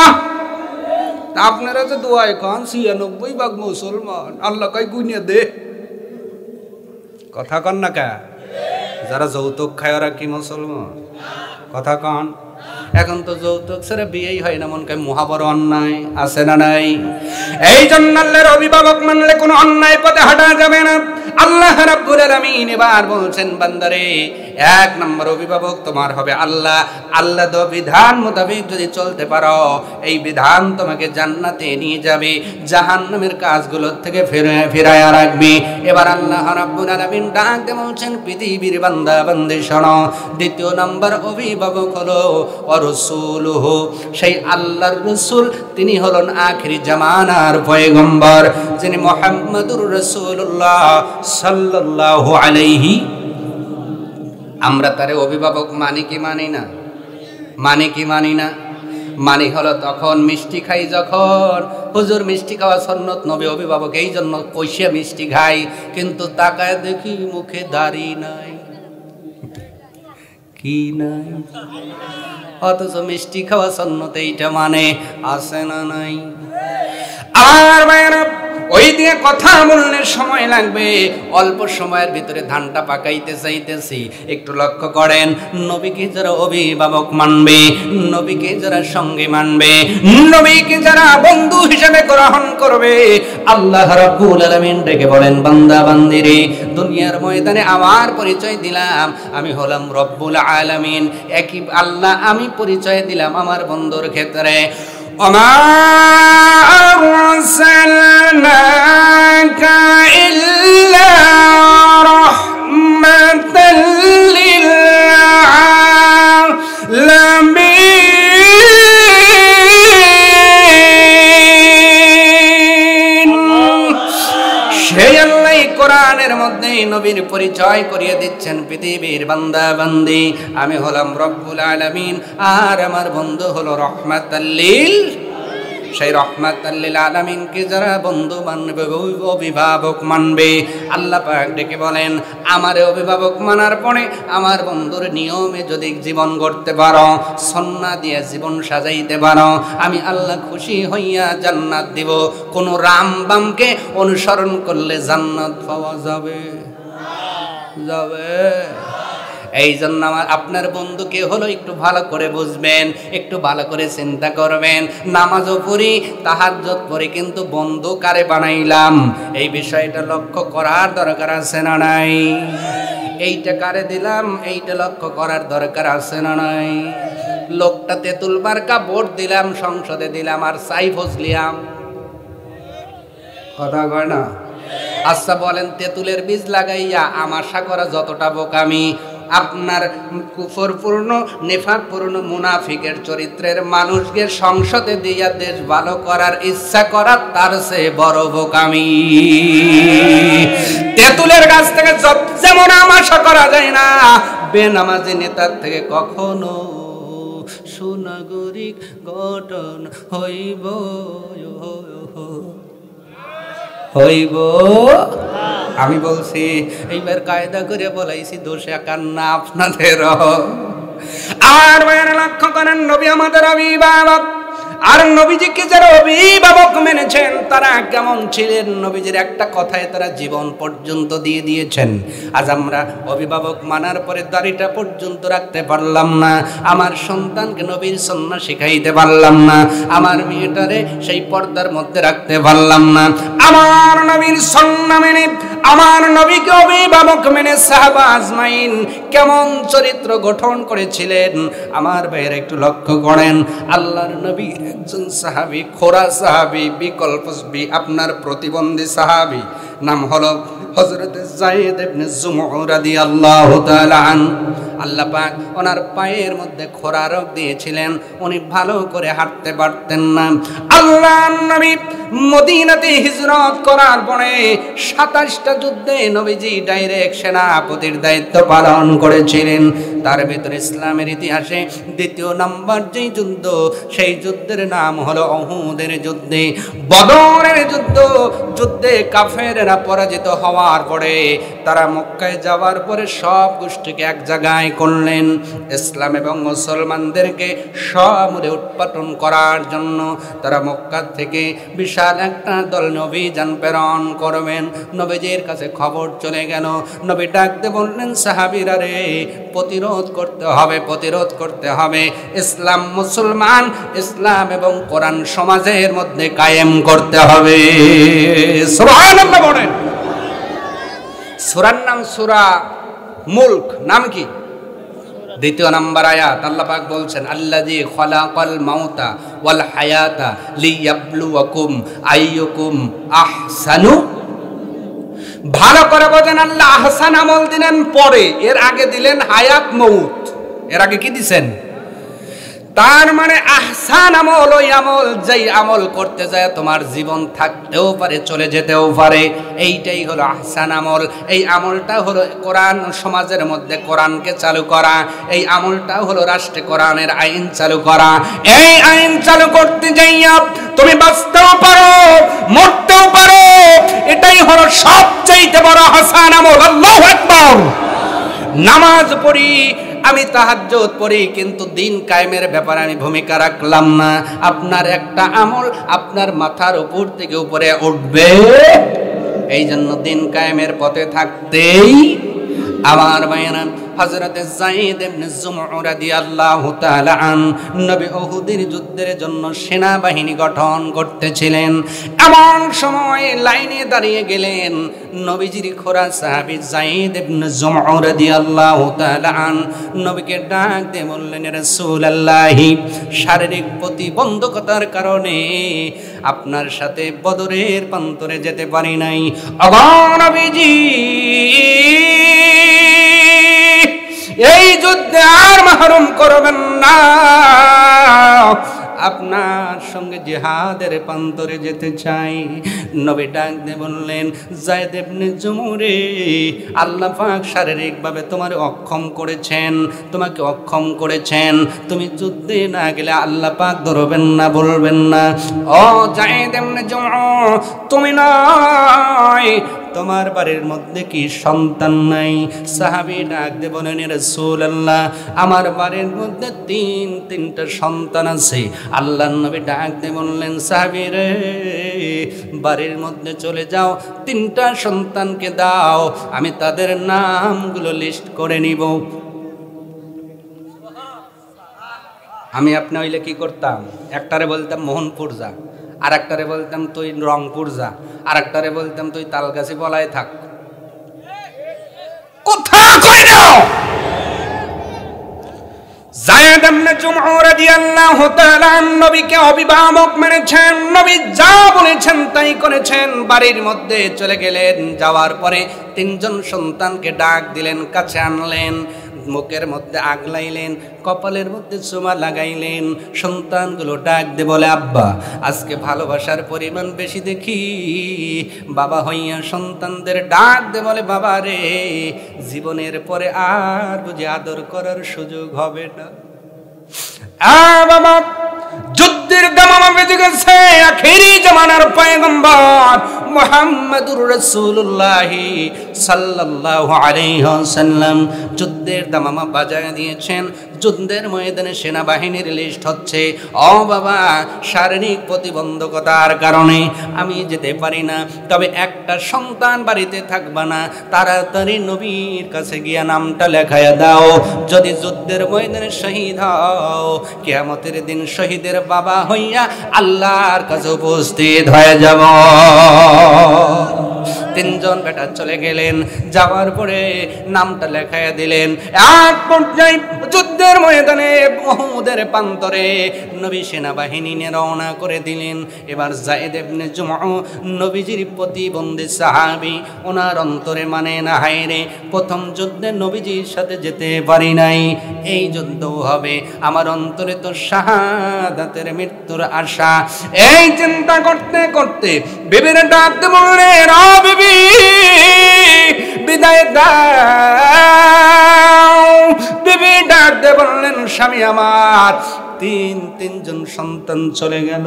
আপনারা যে দোয়ায় খান ৯৬% মুসলমান, আল্লাহ কই গুনিয়ে দে। কথা কন না কা? যারা যৌতুক খায় ওরা কি মুসলমান? কথা কন। এখন তো যৌতুক ছাড়া বিয়েই হয় না, মন কয় মহাবড় অন্যায়। আছে না নাই? এই জন্য আল্লাহর অভিভাবক মানলে কোনো অন্যায় পথে হাঁটা যাবে না। আল্লাহ রাব্বুল আলামিন এবার বলছেন, বান্দারে এক নম্বর অভিভাবক তোমার হবে আল্লাহ। আল্লাহ তো বিধান মোতাবেক যদি চলতে পারো, এই বিধান তোমাকে জান্নাতে নিয়ে যাবে, জাহান্নামের কাজগুলোর থেকে ফিরায়া রাখবে। এবার আল্লাহ রাব্বুল আলামিন ডাক দিয়ে বলছেন, পৃথিবীর বান্দা বান্দি শোনো, দ্বিতীয় নম্বর অভিভাবক হলো রাসূলুহু, সেই আল্লাহর রাসূল। তিনি হলেন আখিরি জামানার পয়গম্বর, যিনি মুহাম্মদুর রাসূলুল্লাহ সাল্লাল্লাহু আলাইহি। আমরা তারে অভিভাবক মানি কি মানি না? মানি কি মানি না? মানি হলো তখন মিষ্টি খাই যখন, হুজুর মিষ্টি খাওয়া সুন্নত, নবী অভিভাবক এই জন্য পয়সা মিষ্টি খাই, কিন্তু তাকায় দেখি মুখে দাড়ি নাই, কি নাই, অথচ মিষ্টি খাওয়া সুন্নত এইটা মানে। আছে না নাই? আর ভাইরা, ওই দিয়ে কথা বললে সময় লাগবে, অল্প সময়ের ভিতরে ধানটা পাকাইতে চাইতেছি। একটু লক্ষ্য করেন, নবীকে যারা অভিভাবক মানবে, নবীকে যারা সঙ্গী মানবে, নবীকে যারা বন্ধু হিসেবে গ্রহণ করবে, আল্লাহ রাব্বুল আলামিন ডেকে বলেন, বান্দা বান্দিরে, দুনিয়ার ময়দানে আমার পরিচয় দিলাম, আমি হলাম রব্বুল আলামিন। একই আল্লাহ আমি পরিচয় দিলাম আমার বন্ধুর ক্ষেত্রে। وما أرسلناك إلا رحمة للعالمين। নবীর পরিচয় করিয়ে দিচ্ছেন পৃথিবীর বান্দা বান্দি, আমি হলাম রব্বুল আলামিন, আর আমার বন্ধু হলো রহমাতাল লিল। সেই রহমাতাল লিল আলামিনকে যারা বন্ধু মানবে, অভিভাবক মানবে, আল্লাহ পাক ডেকে বলেন আমারে অভিভাবক মানার পরে আমার বন্ধুর নিয়মে যদি জীবন গড়তে পারো, সুন্নাহ দিয়ে জীবন সাজাইতে পারো, আমি আল্লাহ খুশি হইয়া জান্নাত দিব। কোন রামবামকে অনুসরণ করলে জান্নাত পাওয়া যাবে? যাবে। এই জন্য আমার আপনার বন্ধুকে হলো একটু ভালো করে বুঝবেন, একটু ভালো করে চিন্তা করবেন। নামাজও পড়ি, তাহাজ্জুদ পড়ি, কিন্তু বন্ধু কারে বানাইলাম এই বিষয়টা লক্ষ্য করার দরকার আছে না নাই? এইটা কারে দিলাম এইটা লক্ষ্য করার দরকার আছে না নাই? লোকটা তেঁতুল মার্কা ভোট দিলাম, সংসদে দিলাম, আর চাই ফজলিয়াম, কথা কয় না? আচ্ছা বলেন, তেঁতুলের বীজ লাগাইয়া আমাশা করা যতটা বোকামি, আপনার কুফরপূর্ণ নেফাকপূর্ণ মুনাফিকের চরিত্রের মানুষকে সংসদে দিয়া দেশ ভালো করার ইচ্ছা করা তার চেয়ে বড় বোকামি। তেঁতুলের গাছ থেকে যেমন আমাশা করা যায় না, বেনামাজি নেতার থেকে কখনো সুনাগরিক গঠন হইব হইব। আমি বলছি এইবার কায়দা করে বলাইছি, দোষে কান্না আপনাদের। আর ভাইয়েরা লক্ষ্য করেন, নবী আমাদের অভিভাবক, আর নবীজিকে যারা অভিভাবক মেনেছেন তারা কেমন ছিলেন, নবীজির একটা কথায় তারা জীবন পর্যন্ত দিয়ে দিয়েছেন। আজ আমরা অভিভাবক মানার পরে দাড়িটা পর্যন্ত রাখতে পারলাম না, আমার সন্তানকে নবীর সুন্নাহ শিখাইতে পারলাম না, আমার মেয়েটারে সেই পর্দার মধ্যে রাখতে পারলাম না। আমার নবীর সুন্নাহ মেনে, আমার নবীকে অভিভাবক মেনে সাহাবা আজমাইন কেমন চরিত্র গঠন করেছিলেন আমার ভাইয়েরা একটু লক্ষ্য করেন। আল্লাহর নবী একজন সাহাবী, খোরা সাহাবী, বিকল্প আপনার প্রতিবন্ধী সাহাবী, নাম হলো হযরত যায়েদ ইবনে জুমউ রাদিয়াল্লাহু তাআলা আনহু। আল্লাহ পাক ওনার পায়ের মধ্যে খোরা রোগ দিয়েছিলেন, উনি ভালো করে হাঁটতে পারতেন না। আল্লাহর নবী মদিনাতে হিজরত করার পরে 27টা যুদ্ধে নবীজি ডাইরেক্ট সেনাপতির দায়িত্ব পালন করেছিলেন। তার ভিতরে ইসলামের ইতিহাসে দ্বিতীয় নাম্বার যেই যুদ্ধ, সেই যুদ্ধের নাম হলো উহুদের যুদ্ধে। বদরের যুদ্ধে কাফেররা পরাজিত হওয়ার পরে তারা মক্কায় যাওয়ার পরে সব গোষ্ঠীকে এক জায়গায় করলেন, ইসলাম এবং মুসলমানদেরকে সমূলে উৎপাটন করার জন্য তারা মক্কা থেকে বিশাল একটা দল নবীজান প্রেরণ করবেন। নবীজির কাছে খবর চলে গেল, নবী ডাকতে বললেন, সাহাবীরা রে, প্রতিরোধ করতে হবে, প্রতিরোধ করতে হবে। ইসলাম মুসলমান, ইসলাম এবং কোরআন সমাজের মধ্যে কায়েম করতে হবে। সুবহানাল্লাহ বলেন। সূরার নাম সূরা মুলক, নাম কি? দ্বিতীয় নাম্বার আয়াত আল্লাহ পাক বলছেন, আল্লাযী খালাকাল মাউতা ওয়াল হায়াতা লিয়াবলুয়াকুম আইয়ুকুম আহসানু। ভালো করে বোঝেন, আল্লাহ আহসান আমল দিলেন পরে, এর আগে দিলেন হায়াত মউত। এর আগে কি দিছেন? তার মানে আহসান আমল ওই আমল যেই আমল করতে যায় তোমার জীবন থাকতেও পারে, চলে যেতেও পারে, এইটাই হলো আহসান আমল। এই আমলটা হলো কোরআন সমাজের মধ্যে কোরআনকে চালু করা, এই আমলটা হলো রাষ্ট্রে কোরআনের আইন চালু করা। এই আইন চালু করতে যাইয়া তুমি বাঁচতেও পারো, মরতেও পারো, এটাই হলো সবচেয়ে বড় আহসান আমল। আল্লাহু আকবার। নামাজ পড়ি, আমি তাহাজ্জুদ পড়ি, কিন্তু দিন কায়েমের ব্যাপারে আমি ভূমিকা রাখলাম না। আপনার একটা আমল আপনার মাথার উপর থেকে উপরে উঠবে, এই জন্য দিন কায়েমের পথে থাকতেই আমার ভাইয়েরা হযরত যায়েদ ইবনে জুমউ রাদিয়াল্লাহু তাআলা আন নবী উহুদের যুদ্ধের জন্য সেনাবাহিনী গঠন করতেছিলেন। এমন সময় লাইনে দাঁড়িয়ে গেলেন নবীজির খোরা সাহাবী যায়েদ ইবনে জুমউ রাদিয়াল্লাহু তাআলা আন। নবীকে ডাক দিয়ে বললেন, রাসূলুল্লাহি, শারীরিক প্রতিবন্ধকতার কারণে আপনার সাথে বদরের প্রান্তরে যেতে পারি নাই। ওগো নবীজি, এই যুদ্ধে আর মাহরুম করবেন না, আপনার সঙ্গে জিহাদের প্রান্তরে যেতে চাই। নবী ডাক দিয়ে বললেন, যায়েদ ইবনে জুমুরে, আল্লাহ পাক শারীরিকভাবে তোমার অক্ষম করেছেন, তোমাকে অক্ষম করেছেন, তুমি যুদ্ধে না গেলে আল্লাহ পাক ধরবেন না, বলবেন না। ও যায়েদ ইবনে জুমু, তুমি নয়, তোমার বাড়ির মধ্যে কি সন্তান নাই? সাহাবী ডাক দিয়ে বলেন, রাসূলুল্লাহ, আমার বাড়ির মধ্যে তিনটা সন্তান আছে। আল্লাহর নবী ডাক দিয়ে বললেন, সাহাবী রে, বাড়ির মধ্যে চলে যাও, তিনটা সন্তানকে দাও, আমি তাদের নামগুলো লিস্ট করে নিব। আমি আপনি হইলে কি করতাম? একটারে বলতাম মোহনপুর যা, আর একটারে বলতাম তুই রংপুর যা, আর একটারে বলতাম তুই তালগাছি বলায় থাক। কথা কই দাও। যায়েদ ইবনে জুমউ রাদিয়াল্লাহু তাআলা নবীকে অভিভাবক মেনেছেন, নবী যা বলেছেন তাই করেছেন। বাড়ির মধ্যে চলে গেলেন, যাওয়ার পরে তিনজন সন্তানকে ডাক দিলেন, কাছে আনলেন, মুখের মধ্যে আগলাইলেন, কপালের মধ্যে চুমা লাগাইলেন। সন্তানগুলো ডাক দিয়ে বলে, আব্বা, আজকে ভালোবাসার পরিমাণ বেশি দেখি। বাবা হইয়া সন্তানদের ডাক দিয়ে বলে, বাবা রে, জীবনের পরে আর বুঝি আদর করার সুযোগ হবে না। বাবা, যুদ্ধের দামামা বেজে গেছে, আখেরি জামানার পয়গম্বর মুহাম্মদুর রাসূলুল্লাহ সাল্লাল্লাহু আলাইহি ওয়াসাল্লাম যুদ্ধের দামামা বাজায় দিয়েছেন। যুদ্ধের ময়দানে সেনাবাহিনীর লিস্ট হচ্ছে। ও বাবা, শারীরিক প্রতিবন্ধকতার কারণে আমি যেতে পারি না, তবে একটা সন্তান বাড়িতে থাকবা না, তাড়াতাড়ি নবীর কাছে গিয়া নামটা লেখায়া দাও। যদি যুদ্ধের ময়দানে শহীদ হও, কিয়ামতের দিন শহীদের বাবা হইয়া আল্লাহর কাছে উপস্থিত হয়ে যাব। তিনজন বেটা চলে গেলেন, যাওয়ার পরে নামটা লেখায়া দিলেন। এক পর্যায়ে যুদ্ধের ময়দানে উহুদের প্রান্তরে নবী সেনাবাহিনী নিয়ে রওনা করে দিলেন। এবার যায়েদ ইবনে জুমউ নবীজির প্রতিবন্ধী সাহাবী, ওনার অন্তরে মানে না, হায়রে, প্রথম যুদ্ধে নবীজির সাথে যেতে পারি নাই, এই যুদ্ধও হবে, আমার অন্তরে তো শাহাদাতের মৃত্যুর আশা। এই চিন্তা করতে করতে বিবির ডাকতে বললেন, ও বিবি, বিদায় দাও। বিবি ডাকতে বললেন, স্বামী আমার, তিনজন সন্তান চলে গেল,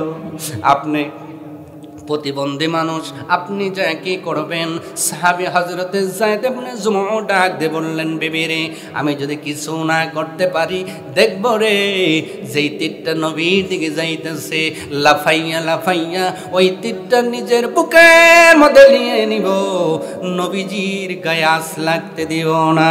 আপনি প্রতিবন্ধী মানুষ, আপনি যা কি করবেন? সাহাবী হযরতে যায়েদ ইবনে জুমউ ডাক দিয়ে বললেন, বিবি রে, আমি যদি কিছু না করতে পারি, দেখব রে, যেই তীরটা নবীর দিকে যাইতেছে, লাফাইয়া লাফাইয়া ওই তীরটা নিজের বুকের মধ্যে নিয়ে নিব, নবীজির গায়ে আঁচ লাগতে দিব না।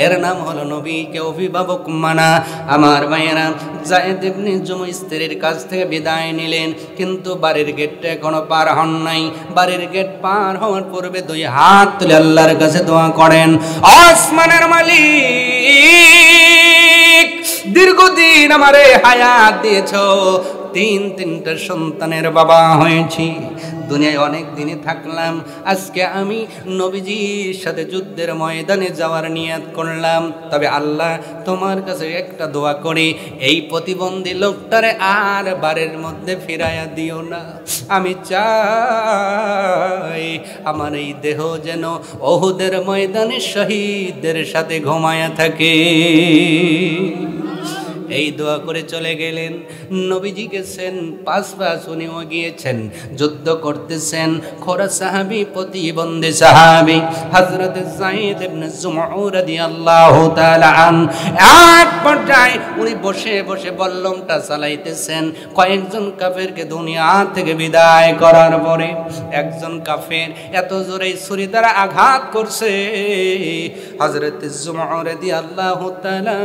এর নাম হলো নবীকে অভিভাবক মানা। আমার ভাইয়েরা, যায়েদ ইবনে জুমউ স্ত্রীর কাছ থেকে বিদায় নিলেন, কিন্তু বাড়ির গেটটা এখনো পার হন নাই। বাড়ির গেট পার হওয়ার পূর্বে দুই হাত তুলে আল্লাহর কাছে দোয়া করেন, আসমানের মালিক, দীর্ঘদিন আমারে হায়াত দিয়েছো, তিনটা সন্তানের বাবা হয়েছি, দুনিয়ায় অনেক দিনে থাকলাম, আজকে আমি নবীজির সাথে যুদ্ধের ময়দানে যাওয়ার নিয়ত করলাম, তবে আল্লাহ তোমার কাছে একটা দোয়া করি, এই প্রতিবন্ধী লোকটারে আর বাড়ির মধ্যে ফিরাইয়া দিও না। আমি চাই আমার এই দেহ যেন উহুদের ময়দানে শহীদদের সাথে ঘুমায়া থাকে। এই দোয়া করে চলে গেলেন। নবীজি গেছেন, পাঁচ উনিও গিয়েছেন, যুদ্ধ করতেছেন। খোরা সাহাবী, প্রতিবন্ধী সাহাবী হযরত যায়েদ ইবনে জুমউ রাদিয়াল্লাহু তাআলা আন, এক পর্যায়ে উনি বসে বসে বল্লমটা চালাইতেছেন। কয়েকজন কাফেরকে দুনিয়া থেকে বিদায় করার পরে একজন কাফের এত জোরে ছুরি দ্বারা আঘাত করছে, হযরত জুমউ রাদিয়াল্লাহু তাআলা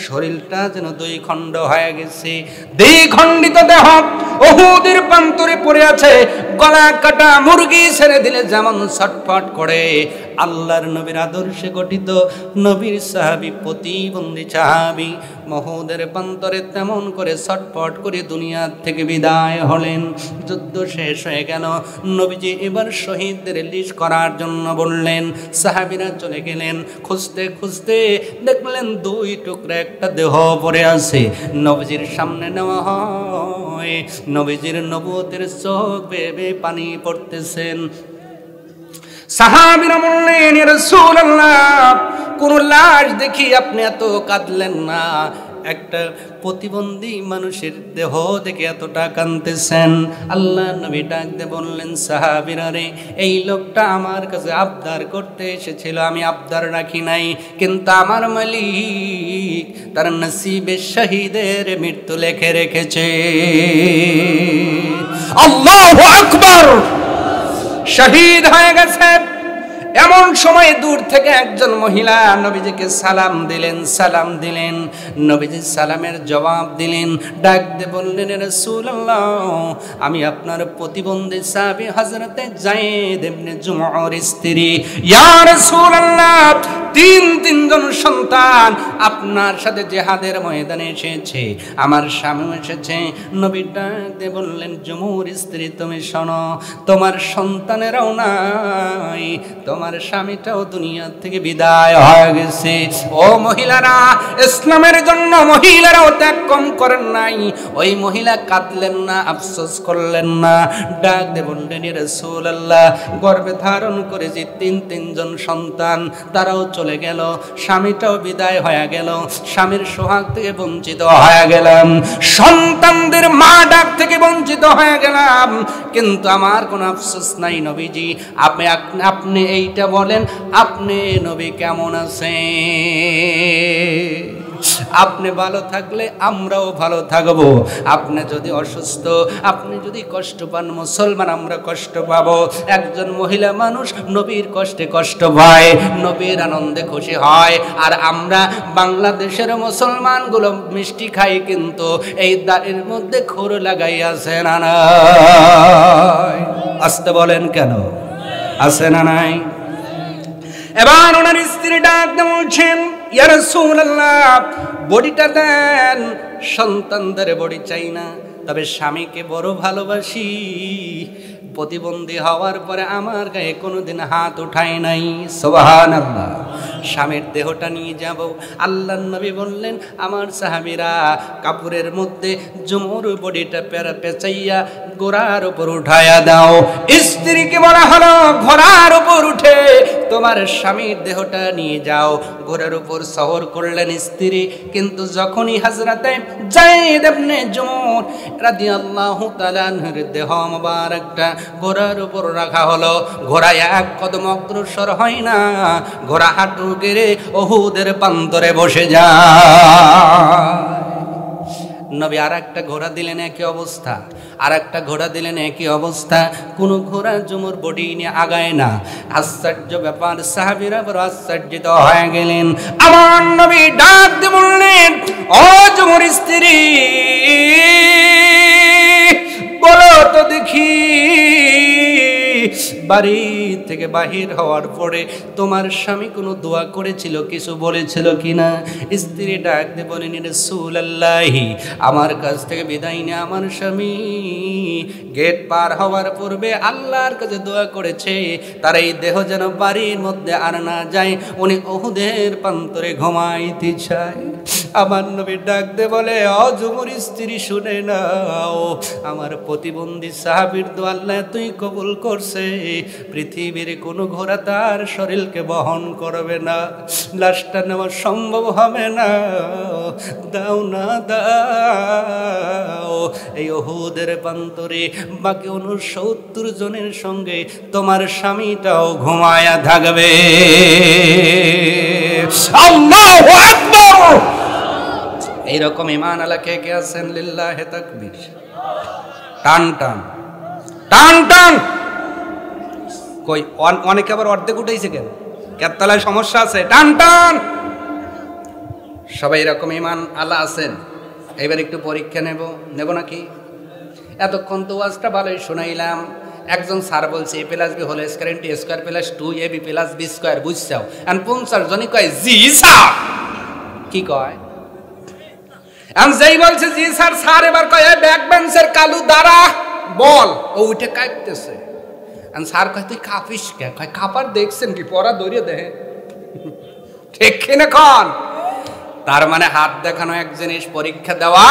শরীরটা দুই খণ্ড হয়ে গেছে। দ্বিখণ্ডিত দেহ উহুদের প্রান্তরে পড়ে আছে। গলা কাটা মুরগি ছেড়ে দিলে যেমন ছটফট করে, আল্লাহর নবীর আদর্শে গঠিত নবীর সাহাবী, প্রতিবন্ধী সাহাবী মহুদের প্রান্তরে তেমন করে ছটফট করে দুনিয়া থেকে বিদায় হলেন। যুদ্ধ শেষ হয়ে গেল, নবীজি এবার শহীদদের লিস্ট করার জন্য বললেন। সাহাবীরা চলে গেলেন, খুঁজতে খুঁজতে দেখলেন 2 টুকরা একটা দেহ পড়ে আছে। নবীজির সামনে নেওয়া হয়, নবীজির নবুয়তের চোখ বেয়ে বেয়ে পানি পড়তেছেন। সাহাবীরা বললেন, ইয়া রাসূলুল্লাহ, কোন লাশ দেখি আপনি এত কাঁদলেন না, একটা প্রতিবন্ধী মানুষের দেহ দেখে এতটা কাঁদতেছেন। আল্লাহ নবী ডাক দিয়ে বললেন, সাহাবীরা রে, এই লোকটা আমার কাছে আবদার করতে এসেছিল, আমি আবদার রাখি নাই, কিন্তু আমার মালিক তার নসিবে শহীদের মৃত্যু লিখে রেখেছে। আল্লাহু আকবার, শহীদ হয়ে গেছে। এমন সময় দূর থেকে একজন মহিলা নবীজিকে সালাম দিলেন। নবীজি সালামের জবাব দিলেন, ডাক দিয়ে বললেন, রাসূলুল্লাহ, আমি আপনার প্রতিবন্ধী সাহাবী হযরতে যায়েদ ইবনে জুমউর স্ত্রী। ইয়া রাসূলুল্লাহ, তিনজন সন্তান আপনার সাথে জিহাদের ময়দানে এসেছে, আমার স্বামী এসেছে। নবী ডাক দিয়ে বললেন, জুমউর স্ত্রী, তুমি শোনো, তোমার সন্তানেরাও নাই, তোমার স্বামীটাও দুনিয়া থেকে বিদায় হয়ে গেছে। ও মহিলারা, ইসলামের জন্য মহিলারাও ত্যাগ কম করেন নাই। ওই মহিলা কাঁদলেন না, আফসোস করলেন না, ডাক দিয়ে বললেন, ইয়া রাসূলুল্লাহ, গর্ভে ধারণ করে যে তিনজন সন্তান, তারাও চলে গেল, স্বামীটাও বিদায় হয়ে গেল, স্বামীর সোহাগ থেকে বঞ্চিত হয়ে গেলাম, সন্তানদের মা ডাক থেকে বঞ্চিত হয়ে গেলাম, কিন্তু আমার কোনো আফসোস নাই। নবীজি, আপনি এইটা বলেন, আপনি নবী কেমন আছেন? আপনি ভালো থাকলে আমরাও ভালো থাকবো। আপনি যদি অসুস্থ, আপনি যদি কষ্ট পান, মুসলমান আমরা কষ্ট পাবো। একজন মহিলা মানুষ নবীর কষ্টে কষ্ট পায়, নবীর আনন্দে খুশি হয়। আর আমরা বাংলাদেশের মুসলমানগুলো মিষ্টি খাই, কিন্তু এই দাঁড়ের মধ্যে খুর লাগাই আছে না নাই? আসতে বলেন কেন? আছে না নাই? এবার ওনার স্ত্রী ডাক দিয়ে বলছেন, ইয়া রাসূলুল্লাহ, বডিটা দেন, সন্তানদের বডি চাই না, তবে স্বামীকে বড় ভালোবাসি। প্রতিবন্ধী হওয়ার পরে আমার গায়ে কোনোদিন হাত উঠায় নাই। সুবহানাল্লাহ। স্বামীর দেহটা নিয়ে যাব। আল্লাহর নবী বললেন, আমার সাহাবীরা কাপড়ের মধ্যে জুমুর বডিটা পেঁচাইয়া ঘোড়ার উপর উঠায়া দাও। স্ত্রীকে বলা হলো, ঘোড়ার উপর উঠে তোমার স্বামীর দেহটা নিয়ে যাও। ঘোড়ার উপর সওয়ার করলেন স্ত্রী, কিন্তু যখনই হযরতে যায়েদ ইবনে জুমুর রাদিয়াল্লাহু তাআলা আনহুর দেহ মোবারকটা ঘোড়ার উপর রাখা হলো, ঘোড়া এক কদম অগ্রসর হয় না, ঘোড়া হাঁটু গেড়ে উহুদের প্রান্তরে বসে যায়। নবী আর একটা ঘোড়া দিলেন, একই অবস্থা, আর একটা ঘোড়া দিলেন, একই অবস্থা। কোন ঘোড়া জুমুর বডি নিয়ে আগায় না। আশ্চর্য ব্যাপার, সাহাবীরা বড় আশ্চর্যিত হয়ে গেলেন। আমার নবী ডাক দিয়ে বললেন, ও জুমুর স্ত্রী, বলো তো দেখি, বাড়ি থেকে বাহির হওয়ার পরে তোমার স্বামী কোনো দোয়া করেছিল, কিছু বলেছিল কিনা? স্ত্রী ডাক দিয়ে বলেন, রাসূলুল্লাহ, আমার কাছ থেকে বিদায় নিয়ে আমার স্বামী গেট পার হওয়ার পূর্বে আল্লাহর কাছে দোয়া করেছে, তার এই দেহ যেন বাড়ির মধ্যে আর না যায়, উনি উহুদের প্রান্তরে ঘুমাইতে চায়। আমার নবী ডাক দিয়ে বলে, ও জুমুর স্ত্রী, শুনে নাও, আমার প্রতিবন্ধী সাহাবীর দোয়া আল্লাহ তুই কবুল করছে। পৃথিবীর কোনো ঘোড়া তার শরীরকে বহন করবে না, লাশটা নেওয়া সম্ভব হবে না, দাও না দাও। এই উহুদের প্রান্তরে বাকি 69 জনের সঙ্গে তোমার স্বামীটাও ঘুমায়া থাকবে। আল্লাহু আকবার। এইরকম ঈমান আলা কে কে আছেন? লিল্লাহি তাকবীর। টান টান টান টান। কই অনেকে আবার অর্ধেক উঠেছে কেন? কেতলায় সমস্যা আছে? টান টান। সবাই এরকম ঈমান আলা আছেন? এবার একটু পরীক্ষা নেব নাকি? এতক্ষণ তো ওয়াজটা ভালোই শোনাইলাম, একজন স্যার বলছে a plus B whole square into a square plus 2ab plus b square বুঝছাও আর 50 জনই কয় জি স্যার কি কয় আমি যেই বলছে জি স্যার স্যার এবার কয় ব্যাক বেঞ্চের কালু দাঁড়া বল ও উঠে কাঁপতেছে আর স্যার কয় তুই কাঁপিস কে কয় কাপার দেখছেন কি পড়া ধরিয়ে দেখে ঠিক কিনা কোন তার মানে হাত দেখানো এক জিনিস পরীক্ষা দেওয়া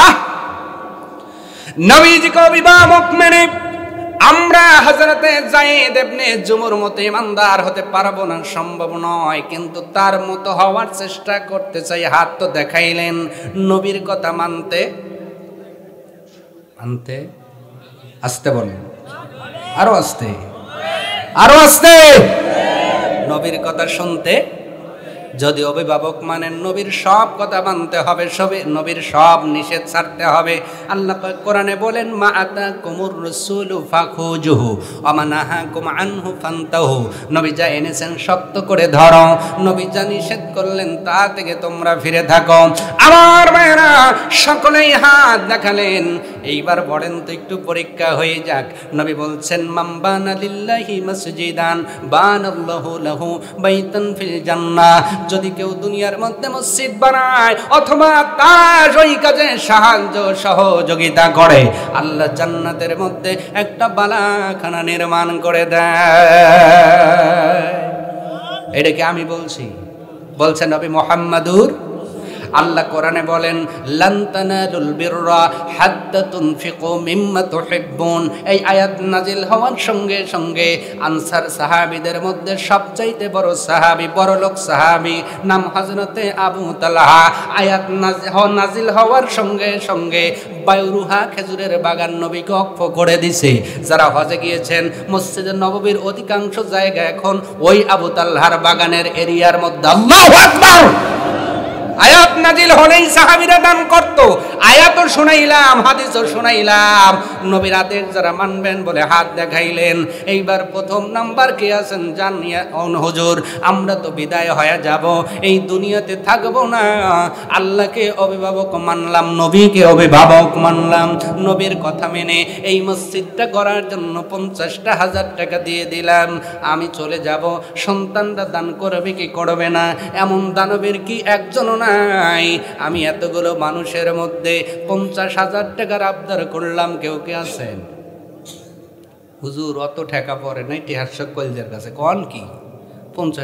নবীজিকে অভিভাবক মেনে আমরা হযরতে যায়েদ ইবনে জুমুর মতো ইমানদার হতে পারবো না সম্ভব নয় কিন্তু তার মতো হওয়ার চেষ্টা করতে চাই হাত তো দেখাইলেন নবীর কথা মানতে মানতে আস্তে বলেন আরো আস্তে আরো আস্তে নবীর কথা শুনতে যদি অভিভাবক মানেন নবীর সব কথা মানতে হবে সবে নবীর সব নিষেধ ছাড়তে হবে আল্লাহ পাক কোরআনে বলেন মা আতাকুমুর রাসূলু ফাখুজুহু ওয়া মা নাহাকুম আনহু ফান্তাহু নবী যা এনেছেন শক্ত করে ধরো নবী যা নিষেধ করলেন তা থেকে তোমরা ফিরে থাকো আমার ভাইরা সকলেই হাত দেখালেন এইবার বলেন তো একটু পরীক্ষা হয়ে যাক নবী বলছেন মামবানা লিল্লাহি মসজিদান বানাল্লাহু লাহু বাইতান ফিল জান্নাহ যদি কেউ দুনিয়ার মধ্যে মসজিদ বানায় অথবা তার ওই কাজে সাহায্য সহযোগিতা করে আল্লাহ জান্নাতের মধ্যে একটা বালাখানা নির্মাণ করে দেয় এটা কি আমি বলছি বলছেন নবী মুহাম্মাদুর আল্লাহ কোরআনে বলেন লান তানালুল বিররা হাত্তা তুনফিকু মিম্মা তুহিব্বুন এই আয়াত নাজিল হওয়ার সঙ্গে সঙ্গে আনসার সাহাবীদের মধ্যে সবচাইতে বড় সাহাবী বড় লোক সাহাবী নাম হযরতে আবু তালহা আয়াত নাজিল হওয়ার সঙ্গে সঙ্গে বাইরুহা খেজুরের বাগান নবীকে ওয়াকফ করে দিয়েছে যারা হজে গিয়েছেন মসজিদে নববীর অধিকাংশ জায়গা এখন ওই আবু তালহার বাগানের এরিয়ার মধ্যে আল্লাহু আকবার আয়াত নাজিল হলেই সাহাবীরা দান করত আয়াতও শুনাইলাম হাদিসও শুনাইলাম নবীর আদেশ যারা মানবেন বলে হাত দেখাইলেন এইবার প্রথম নাম্বার কে আছেন জানিয়া হুজুর আমরা তো বিদায় হয়ে যাব এই দুনিয়াতে থাকবো না আল্লাহকে অভিভাবক মানলাম নবীকে অভিভাবক মানলাম নবীর কথা মেনে এই মসজিদটা করার জন্য 50,000 টাকা দিয়ে দিলাম আমি চলে যাব সন্তানরা দান করবে কি করবে না এমন দানবের কি একজনও নাই আমি এতগুলো মানুষের মধ্যে 50,000 টাকার আবদার করলাম কেউ কে আছেন হুজুর অত টাকা পড়ে নাই ইতিহাস কলজের কাছে কোন কি 50